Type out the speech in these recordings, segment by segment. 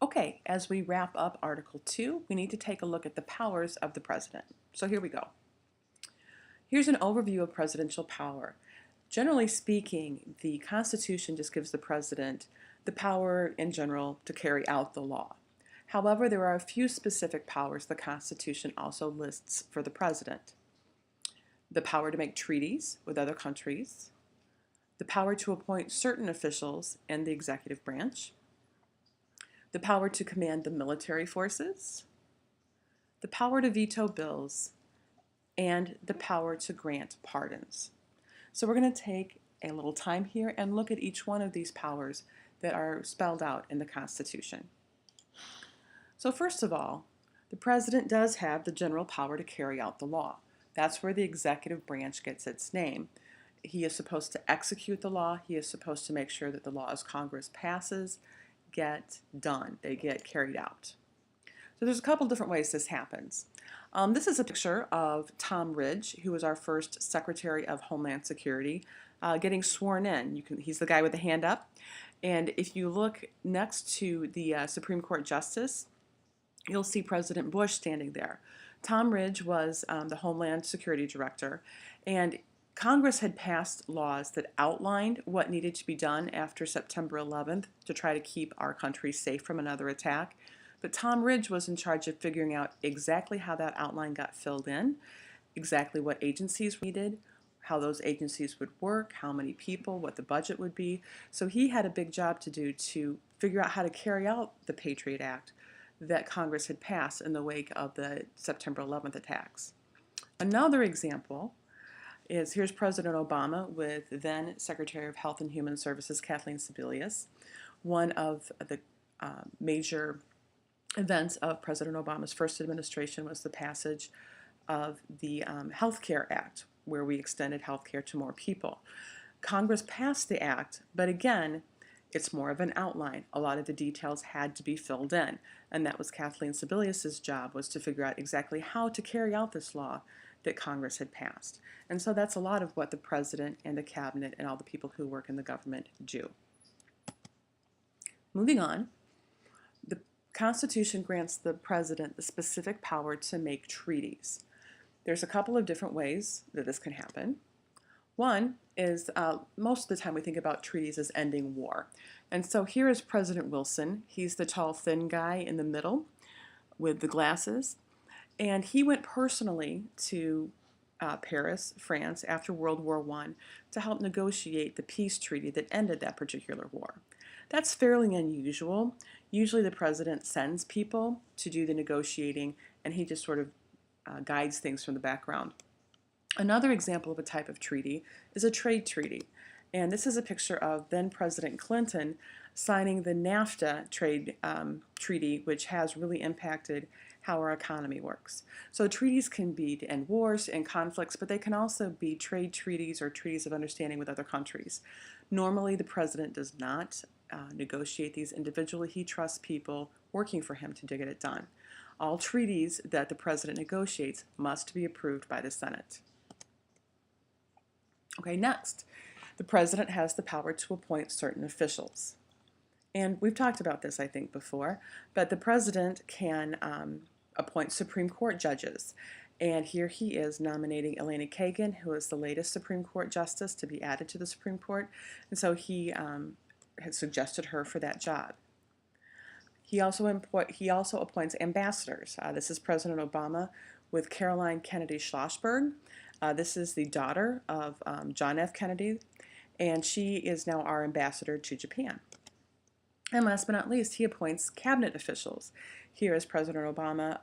Okay, as we wrap up Article 2, we need to take a look at the powers of the president. So here we go. Here's an overview of presidential power. Generally speaking, the Constitution just gives the president the power in general to carry out the law. However, there are a few specific powers the Constitution also lists for the president. The power to make treaties with other countries, the power to appoint certain officials in the executive branch, the power to command the military forces, the power to veto bills, and the power to grant pardons. So we're going to take a little time here and look at each one of these powers that are spelled out in the Constitution. So first of all, the president does have the general power to carry out the law. That's where the executive branch gets its name. He is supposed to execute the law. He is supposed to make sure that the laws Congress passes get done. They get carried out. So there's a couple different ways this happens. This is a picture of Tom Ridge, who was our first Secretary of Homeland Security, getting sworn in. He's the guy with the hand up. And if you look next to the Supreme Court Justice, you'll see President Bush standing there. Tom Ridge was the Homeland Security Director, and Congress had passed laws that outlined what needed to be done after September 11th to try to keep our country safe from another attack. But Tom Ridge was in charge of figuring out exactly how that outline got filled in, exactly what agencies needed, how those agencies would work, how many people, what the budget would be. So he had a big job to do to figure out how to carry out the Patriot Act that Congress had passed in the wake of the September 11th attacks. Another example is here's President Obama with then Secretary of Health and Human Services Kathleen Sebelius. One of the major events of President Obama's first administration was the passage of the Health Care Act, where we extended health care to more people. Congress passed the act, but again, it's more of an outline. A lot of the details had to be filled in, and that was Kathleen Sebelius's job, was to figure out exactly how to carry out this law that Congress had passed. And so that's a lot of what the president and the cabinet and all the people who work in the government do. Moving on, the Constitution grants the president the specific power to make treaties. There's a couple of different ways that this can happen. One is most of the time we think about treaties as ending war. And so here is President Wilson. He's the tall, thin guy in the middle with the glasses. And he went personally to Paris, France, after World War I to help negotiate the peace treaty that ended that particular war. That's fairly unusual. Usually the president sends people to do the negotiating, and he just sort of guides things from the background. Another example of a type of treaty is a trade treaty. And this is a picture of then President Clinton signing the NAFTA trade treaty, which has really impacted how our economy works. So treaties can be to end wars and conflicts, but they can also be trade treaties or treaties of understanding with other countries. Normally, the president does not negotiate these individually. He trusts people working for him to get it done. All treaties that the president negotiates must be approved by the Senate. Okay, next, the president has the power to appoint certain officials. And we've talked about this, I think, before, but the president can appoint Supreme Court judges. And here he is nominating Elena Kagan, who is the latest Supreme Court justice, to be added to the Supreme Court. And so he has suggested her for that job. He also appoints ambassadors. This is President Obama with Caroline Kennedy Schlossberg. This is the daughter of John F. Kennedy, and she is now our ambassador to Japan. And last but not least, he appoints cabinet officials. Here is President Obama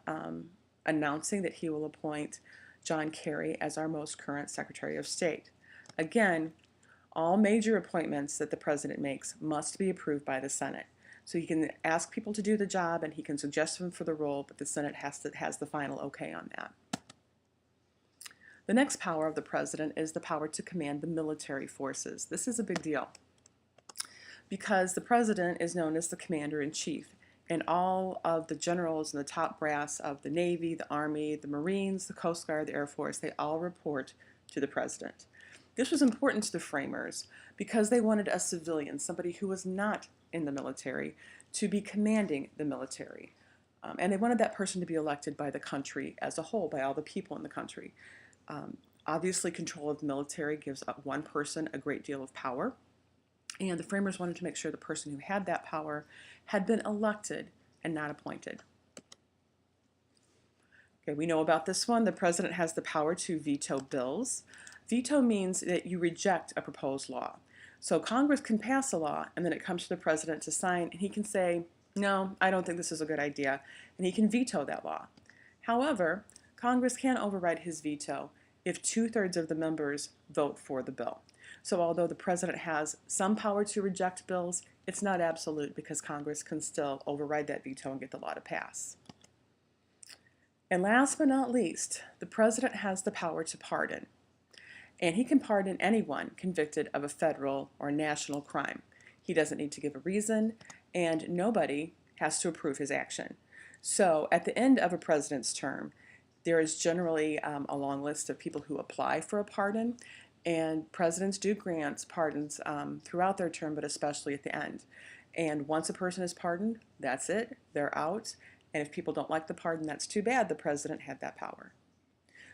announcing that he will appoint John Kerry as our most current Secretary of State. Again, all major appointments that the president makes must be approved by the Senate. So he can ask people to do the job and he can suggest them for the role, but the Senate has the final okay on that. The next power of the president is the power to command the military forces. This is a big deal because the president is known as the commander-in-chief, and all of the generals and the top brass of the Navy, the Army, the Marines, the Coast Guard, the Air Force, they all report to the president. This was important to the framers because they wanted a civilian, somebody who was not in the military, to be commanding the military. And they wanted that person to be elected by the country as a whole, by all the people in the country. Obviously, control of the military gives up one person a great deal of power. And the framers wanted to make sure the person who had that power had been elected and not appointed. Okay, we know about this one. The president has the power to veto bills. Veto means that you reject a proposed law. So Congress can pass a law, and then it comes to the president to sign, and he can say, no, I don't think this is a good idea, and he can veto that law. However, Congress can override his veto if 2/3 of the members vote for the bill. So although the president has some power to reject bills, it's not absolute because Congress can still override that veto and get the law to pass. And last but not least, the president has the power to pardon. And he can pardon anyone convicted of a federal or national crime. He doesn't need to give a reason, and nobody has to approve his action. So at the end of a president's term, there is generally a long list of people who apply for a pardon, and presidents do grant pardons throughout their term, but especially at the end. And once a person is pardoned, that's it, they're out. And if people don't like the pardon, that's too bad. The president had that power.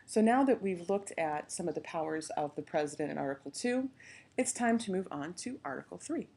So now that we've looked at some of the powers of the president in Article 2, it's time to move on to Article 3.